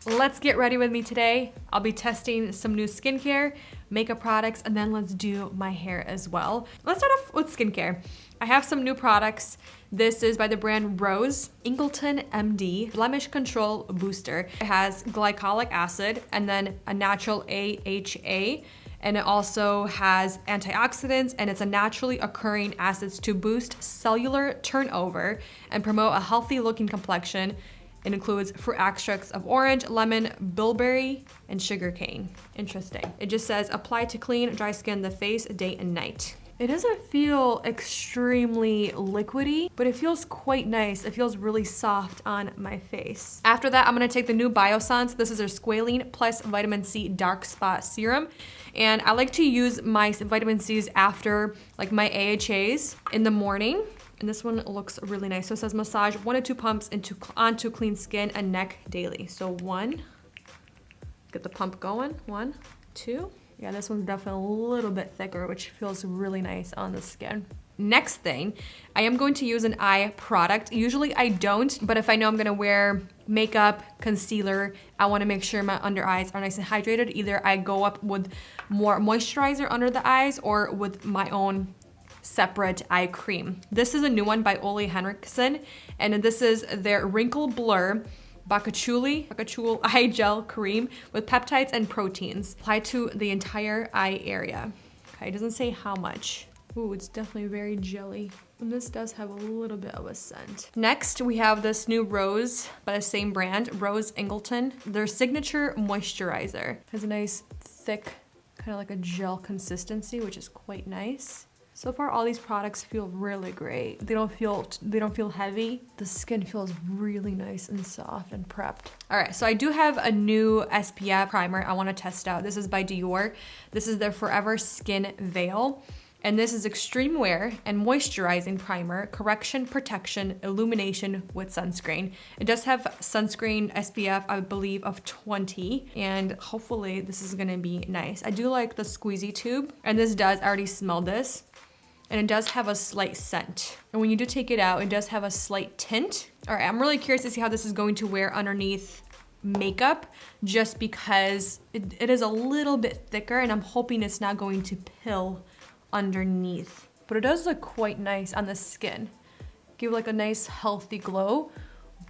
let's get ready with me today. I'll be testing some new skincare, makeup products, and then let's do my hair as well. Let's start off with skincare. I have some new products. This is by the brand Rose Ingleton MD Blemish Control Booster. It has glycolic acid and then a natural AHA. And it also has antioxidants, and it's a naturally occurring acids to boost cellular turnover and promote a healthy looking complexion. It includes fruit extracts of orange, lemon, bilberry, and sugarcane. Interesting. It just says apply to clean, dry skin the face day and night. It doesn't feel extremely liquidy, but it feels quite nice. It feels really soft on my face. After that, I'm gonna take the new Biossance. This is their Squalene plus Vitamin C Dark Spot Serum. And I like to use my vitamin C's after like my AHAs in the morning. And this one looks really nice. So it says massage 1 to 2 pumps onto clean skin and neck daily. So 1, get the pump going, 1, 2. Yeah, this one's definitely a little bit thicker, which feels really nice on the skin. Next thing, I am going to use an eye product. Usually I don't, but if I know I'm gonna wear makeup, concealer, I wanna make sure my under eyes are nice and hydrated. Either I go up with more moisturizer under the eyes or with my own separate eye cream. This is a new one by Ole Henriksen, and this is their Wrinkle Blur Bakachuli Eye Gel Cream with peptides and proteins. Apply to the entire eye area. Okay, it doesn't say how much. Ooh, it's definitely very jelly. And this does have a little bit of a scent. Next, we have this new Rose by the same brand, Rose Ingleton. Their signature moisturizer. Has a nice thick, kind of like a gel consistency, which is quite nice. So far, all these products feel really great. They don't feel heavy. The skin feels really nice and soft and prepped. All right, so I do have a new SPF primer I wanna test out. This is by Dior. This is their Forever Skin Veil. And this is extreme wear and moisturizing primer, correction, protection, illumination with sunscreen. It does have sunscreen SPF, I believe, of 20, and hopefully this is gonna be nice. I do like the squeezy tube, and this does, I already smelled this, and it does have a slight scent. And when you do take it out, it does have a slight tint. All right, I'm really curious to see how this is going to wear underneath makeup, just because it is a little bit thicker, and I'm hoping it's not going to pill underneath. But it does look quite nice on the skin. Give like a nice healthy glow,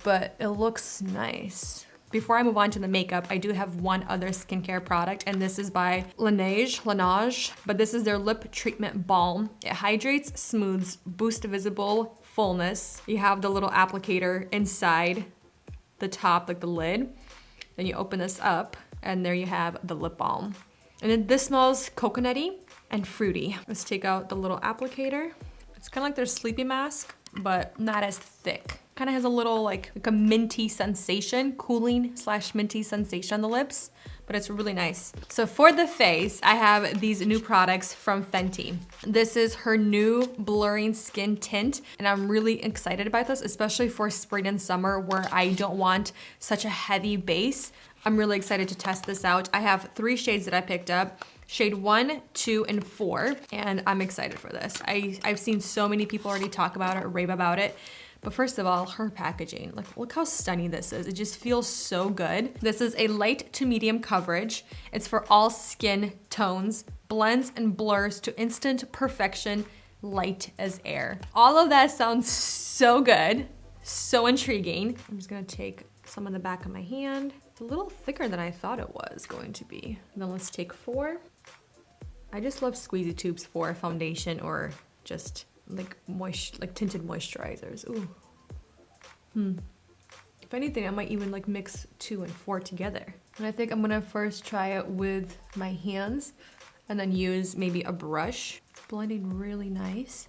but it looks nice. Before I move on to the makeup, I do have one other skincare product, and this is by Laneige, but this is their lip treatment balm. It hydrates, smooths, boosts visible fullness. You have the little applicator inside the top, like the lid. Then you open this up, and there you have the lip balm. And then this smells coconutty and fruity. Let's take out the little applicator. It's kind of like their sleepy mask, but not as thick. Kind of has a little like a minty sensation, cooling / minty sensation on the lips, but it's really nice. So for the face, I have these new products from Fenty. This is her new blurring skin tint, and I'm really excited about this, especially for spring and summer where I don't want such a heavy base. I'm really excited to test this out. I have 3 shades that I picked up. Shade 1, 2, and 4, and I'm excited for this. I've seen so many people already talk about it, rave about it. But first of all, her packaging, like look how stunning this is. It just feels so good. This is a light to medium coverage. It's for all skin tones, blends and blurs to instant perfection, light as air. All of that sounds so good, so intriguing. I'm just gonna take some on the back of my hand. It's a little thicker than I thought it was going to be. And then let's take 4. I just love squeezy tubes for foundation or just like tinted moisturizers. Ooh. If anything, I might even like mix 2 and 4 together. And I think I'm gonna first try it with my hands and then use maybe a brush. It's blending really nice.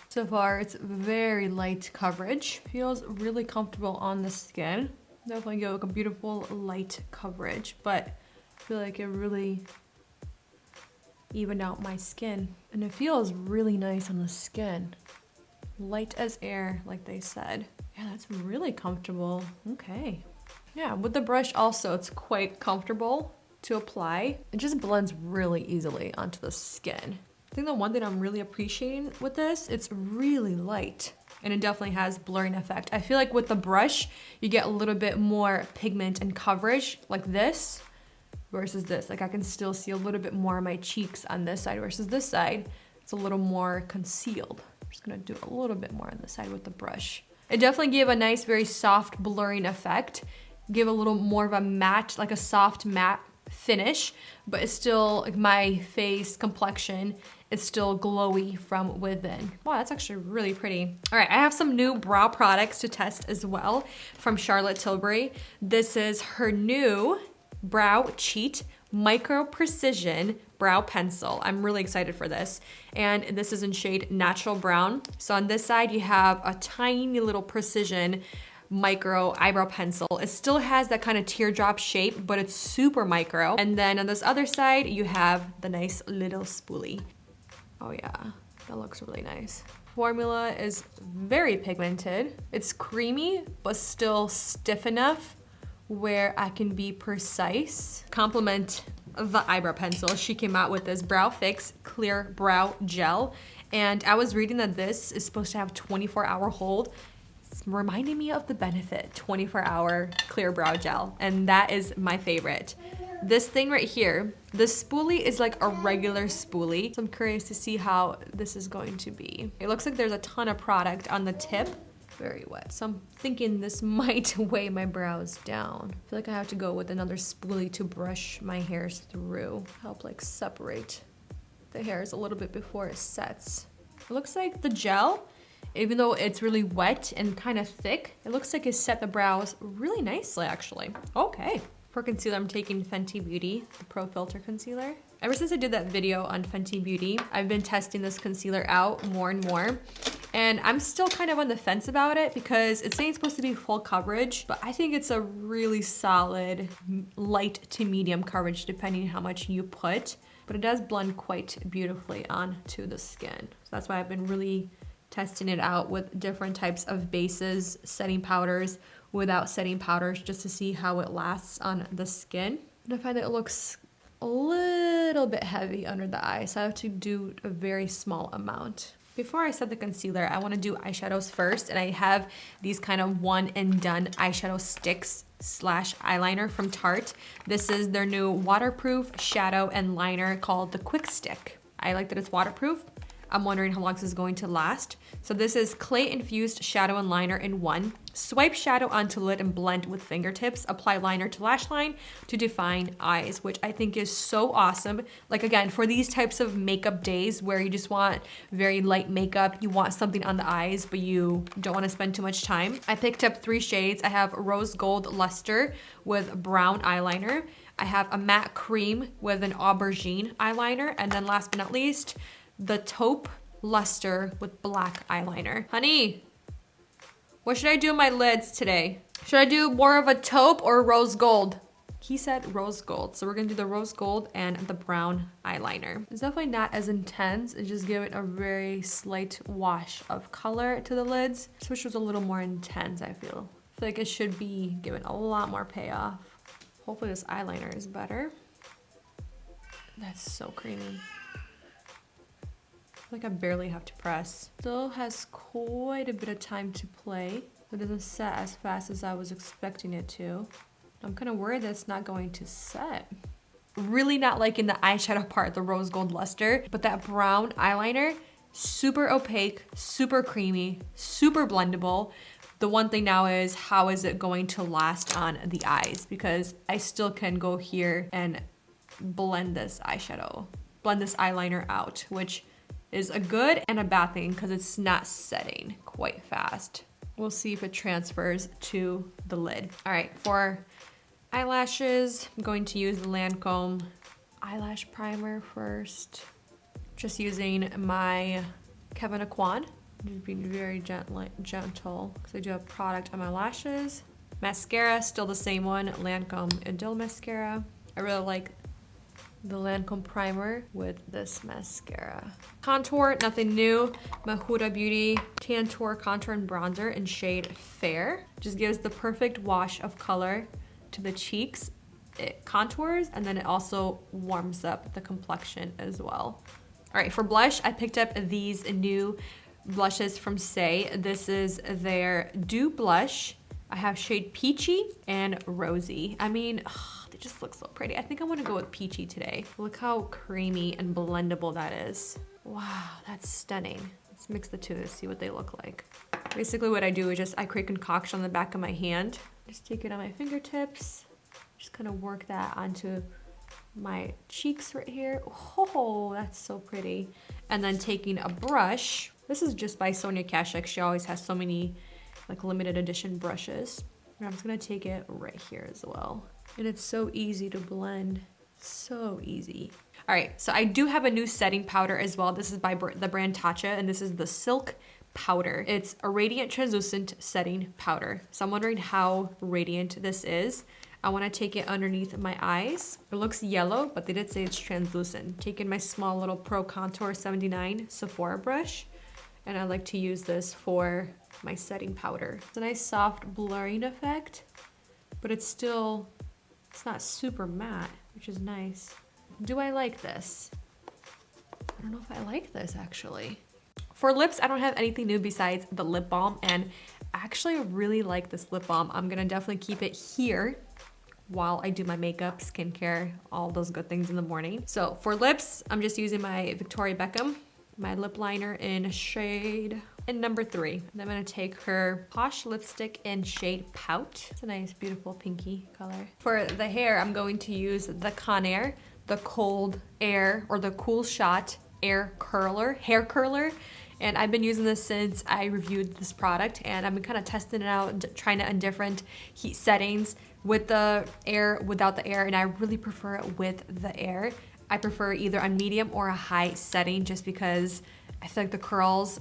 So far, it's very light coverage. Feels really comfortable on the skin. Definitely get like a beautiful light coverage, but I feel like it really evened out my skin. And it feels really nice on the skin. Light as air, like they said. Yeah, that's really comfortable. Okay. Yeah, with the brush also, it's quite comfortable to apply. It just blends really easily onto the skin. I think the one thing I'm really appreciating with this, it's really light. and it definitely has blurring effect. I feel like with the brush, you get a little bit more pigment and coverage like this versus this. Like I can still see a little bit more of my cheeks on this side versus this side. It's a little more concealed. I'm just gonna do a little bit more on this side with the brush. It definitely gave a nice, very soft blurring effect. Give a little more of a matte, like a soft matte finish, but it's still, like my face complexion is still glowy from within. Wow, that's actually really pretty. All right, I have some new brow products to test as well from Charlotte Tilbury. This is her new Brow Cheat Micro Precision Brow Pencil. I'm really excited for this. And this is in shade Natural Brown. So on this side, you have a tiny little precision micro eyebrow pencil. It still has that kind of teardrop shape, but it's super micro. And then on this other side, you have the nice little spoolie. Oh yeah, that looks really nice. Formula is very pigmented. It's creamy, but still stiff enough where I can be precise. Complement the eyebrow pencil. She came out with this Brow Fix Clear Brow Gel. And I was reading that this is supposed to have 24-hour hold. It's reminding me of the Benefit 24-hour clear brow gel, and that is my favorite. This thing right here, this spoolie is like a regular spoolie, so I'm curious to see how this is going to be. It looks like there's a ton of product on the tip, very wet, so I'm thinking this might weigh my brows down. I feel like I have to go with another spoolie to brush my hairs through, help like separate the hairs a little bit before it sets. It looks like the gel, even though it's really wet and kind of thick, it looks like it set the brows really nicely, actually. Okay. For concealer, I'm taking Fenty Beauty, the Pro Filter Concealer. Ever since I did that video on Fenty Beauty, I've been testing this concealer out more and more. And I'm still kind of on the fence about it because it's saying it's supposed to be full coverage, but I think it's a really solid light to medium coverage depending on how much you put. But it does blend quite beautifully onto the skin. So that's why I've been really testing it out with different types of bases, setting powders, without setting powders, just to see how it lasts on the skin. And I find that it looks a little bit heavy under the eye, so I have to do a very small amount. Before I set the concealer, I want to do eyeshadows first, and I have these kind of one and done eyeshadow sticks / eyeliner from Tarte. This is their new waterproof shadow and liner called the Quick Stick. I like that it's waterproof. I'm wondering how long this is going to last. So this is clay infused shadow and liner in one. Swipe shadow onto lid and blend with fingertips. Apply liner to lash line to define eyes, which I think is so awesome. Like again, for these types of makeup days where you just want very light makeup, you want something on the eyes, but you don't want to spend too much time. I picked up 3 shades. I have Rose Gold Luster with brown eyeliner. I have a matte cream with an aubergine eyeliner. And then last but not least, the Taupe Luster with black eyeliner. Honey, what should I do in my lids today? Should I do more of a taupe or rose gold? He said rose gold, so we're gonna do the rose gold and the brown eyeliner. It's definitely not as intense, it's just giving a very slight wash of color to the lids. This was a little more intense, I feel. I feel like it should be giving a lot more payoff. Hopefully this eyeliner is better. That's so creamy. I feel like I barely have to press. Still has quite a bit of time to play. It doesn't set as fast as I was expecting it to. I'm kind of worried that it's not going to set. Really not liking the eyeshadow part, the rose gold luster, but that brown eyeliner, super opaque, super creamy, super blendable. The one thing now is how is it going to last on the eyes? Because I still can go here and blend this eyeliner out, which is a good and a bad thing because it's not setting quite fast. We'll see if it transfers to the lid. All right, for eyelashes, I'm going to use the Lancome eyelash primer first. Just using my Kevyn Aucoin. Just being very gentle because I do have product on my lashes. Mascara, still the same one, Lancome Idole Mascara. I really like the Lancome primer with this mascara. Contour, nothing new. My Huda Beauty Tantour Contour and Bronzer in shade Fair. Just gives the perfect wash of color to the cheeks. It contours and then it also warms up the complexion as well. All right, for blush, I picked up these new blushes from Say. This is their Dew Blush. I have shade Peachy and Rosy. I mean, they just look so pretty. I think I want to go with Peachy today. Look how creamy and blendable that is. Wow, that's stunning. Let's mix the two to see what they look like. Basically what I do is I create concoction on the back of my hand. Just take it on my fingertips. Just kind of work that onto my cheeks right here. Oh, that's so pretty. And then taking a brush. This is just by Sonia Kashuk. She always has so many like limited edition brushes. And I'm just gonna take it right here as well. And it's so easy to blend, so easy. All right, so I do have a new setting powder as well. This is by the brand Tatcha, and this is the Silk Powder. It's a radiant translucent setting powder. So I'm wondering how radiant this is. I wanna take it underneath my eyes. It looks yellow, but they did say it's translucent. Taking my small little Pro Contour 79 Sephora brush, and I like to use this for my setting powder. It's a nice soft blurring effect, but it's not super matte, which is nice. Do I like this? I don't know if I like this actually. For lips, I don't have anything new besides the lip balm, and I actually really like this lip balm. I'm gonna definitely keep it here while I do my makeup, skincare, all those good things in the morning. So for lips, I'm just using my Victoria Beckham, my lip liner in shade number 3. And I'm gonna take her Posh lipstick in shade Pout. It's a nice, beautiful pinky color. For the hair, I'm going to use the Conair, the Cold Air, or the Cool Shot Hair Curler. And I've been using this since I reviewed this product, and I've been kind of testing it out, trying it on different heat settings with the air, without the air, and I really prefer it with the air. I prefer either a medium or a high setting just because I feel like the curls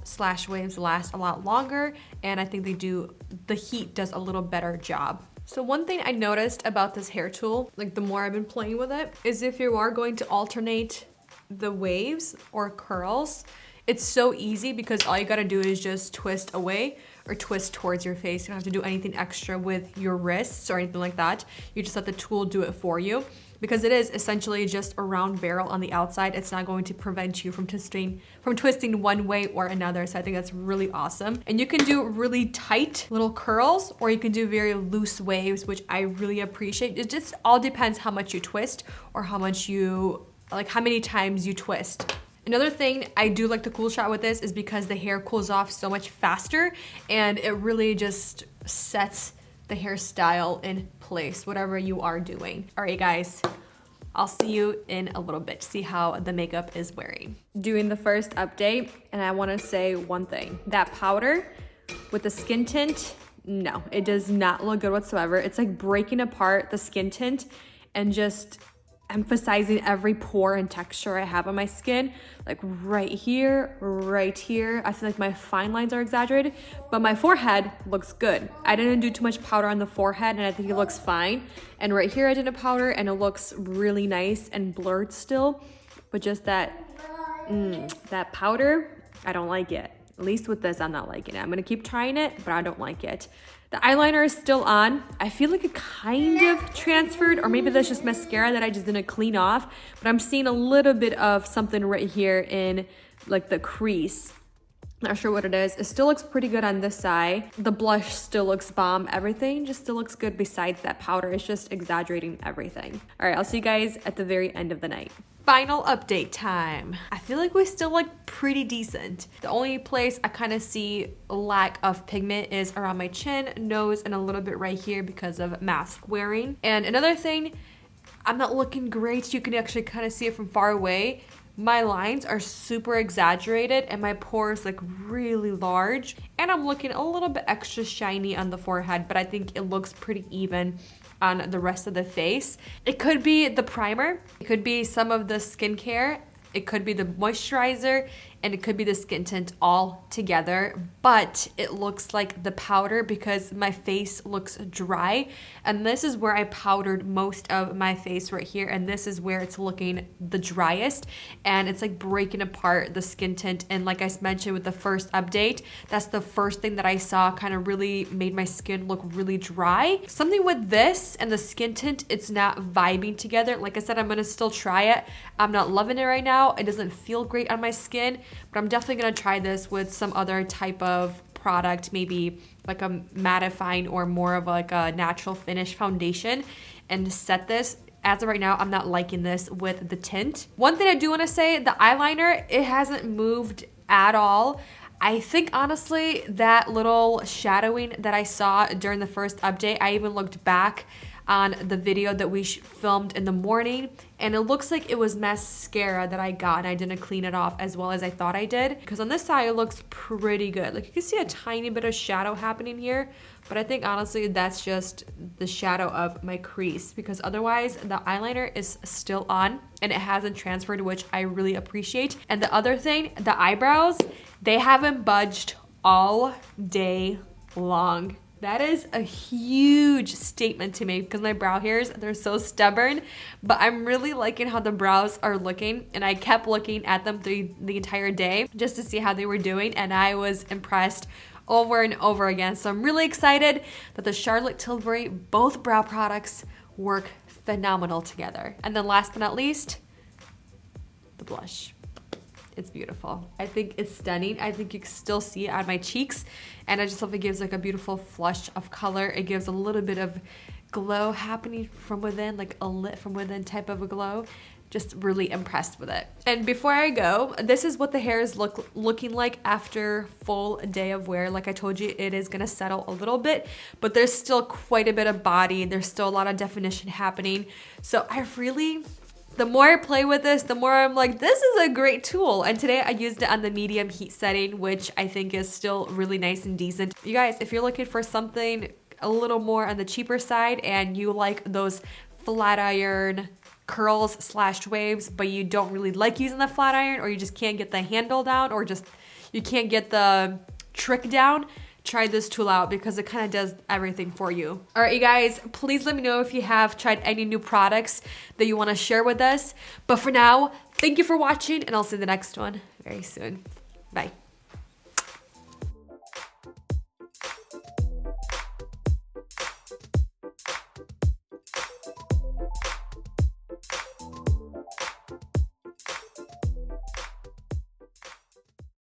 / waves last a lot longer, and I think the heat does a little better job. So one thing I noticed about this hair tool, like the more I've been playing with it, is if you are going to alternate the waves or curls, it's so easy because all you gotta do is just twist away or twist towards your face. You don't have to do anything extra with your wrists or anything like that. You just let the tool do it for you. Because it is essentially just a round barrel on the outside. It's not going to prevent you from twisting one way or another. So I think that's really awesome. And you can do really tight little curls, or you can do very loose waves, which I really appreciate. It just all depends how much you twist or how many times you twist. Another thing I do like the Cool Shot with this is because the hair cools off so much faster, and it really just sets the hairstyle in place, whatever you are doing. All right, guys, I'll see you in a little bit to see how the makeup is wearing. Doing the first update, and I wanna say one thing. That powder with the skin tint, no, it does not look good whatsoever. It's like breaking apart the skin tint and just emphasizing every pore and texture I have on my skin, like right here. I feel like my fine lines are exaggerated, but my forehead looks good. I didn't do too much powder on the forehead, and I think it looks fine. And right here I did a powder, and it looks really nice and blurred still, but just that powder, I don't like it. At least with this, I'm not liking it. I'm gonna keep trying it, but I don't like it. The eyeliner is still on. I feel like it kind of transferred, or maybe that's just mascara that I just didn't clean off, but I'm seeing a little bit of something right here in like the crease. Not sure what it is. It still looks pretty good on this side. The blush still looks bomb. Everything just still looks good besides that powder. It's just exaggerating everything. All right, I'll see you guys at the very end of the night. Final update time. I feel like we still look pretty decent. The only place I kind of see a lack of pigment is around my chin, nose, and a little bit right here because of mask wearing. And another thing, I'm not looking great. You can actually kind of see it from far away. My lines are super exaggerated and my pores like really large. And I'm looking a little bit extra shiny on the forehead, but I think it looks pretty even on the rest of the face. It could be the primer, it could be some of the skincare, it could be the moisturizer, and it could be the skin tint all together, but it looks like the powder because my face looks dry, and this is where I powdered most of my face right here, and this is where it's looking the driest, and it's like breaking apart the skin tint. And like I mentioned with the first update, that's the first thing that I saw kind of really made my skin look really dry. Something with this and the skin tint, it's not vibing together. Like I said, I'm gonna still try it. I'm not loving it right now, now. It doesn't feel great on my skin, but I'm definitely gonna try this with some other type of product, maybe like a mattifying or more of like a natural finish foundation, and set this. As of right now, I'm not liking this with the tint. One thing I do want to say, the eyeliner, it hasn't moved at all. I think honestly that little shadowing that I saw during the first update, I even looked back on the video that we filmed in the morning, and it looks like it was mascara that I got and I didn't clean it off as well as I thought I did, because on this side it looks pretty good. Like you can see a tiny bit of shadow happening here, but I think honestly that's just the shadow of my crease, because otherwise the eyeliner is still on and it hasn't transferred, which I really appreciate. And the other thing, the eyebrows, they haven't budged all day long. That is a huge statement to make because my brow hairs, they're so stubborn, but I'm really liking how the brows are looking, and I kept looking at them through the entire day just to see how they were doing, and I was impressed over and over again. So I'm really excited that the Charlotte Tilbury, both brow products work phenomenal together. And then last but not least, the blush. It's beautiful. I think it's stunning. I think you can still see it on my cheeks, and I just love it gives like a beautiful flush of color. It gives a little bit of glow happening from within, like a lit from within type of a glow. Just really impressed with it. And before I go, this is what the hair is looking like after full day of wear. Like I told you, it is gonna settle a little bit, but there's still quite a bit of body. There's still a lot of definition happening. So the more I play with this, the more I'm like, this is a great tool. And today I used it on the medium heat setting, which I think is still really nice and decent. You guys, if you're looking for something a little more on the cheaper side and you like those flat iron curls slash waves, but you don't really like using the flat iron, or you just can't get the handle down, or just you can't get the trick down, try this tool out because it kind of does everything for you. All right, you guys, please let me know if you have tried any new products that you want to share with us. But for now, thank you for watching, and I'll see you in the next one very soon. Bye.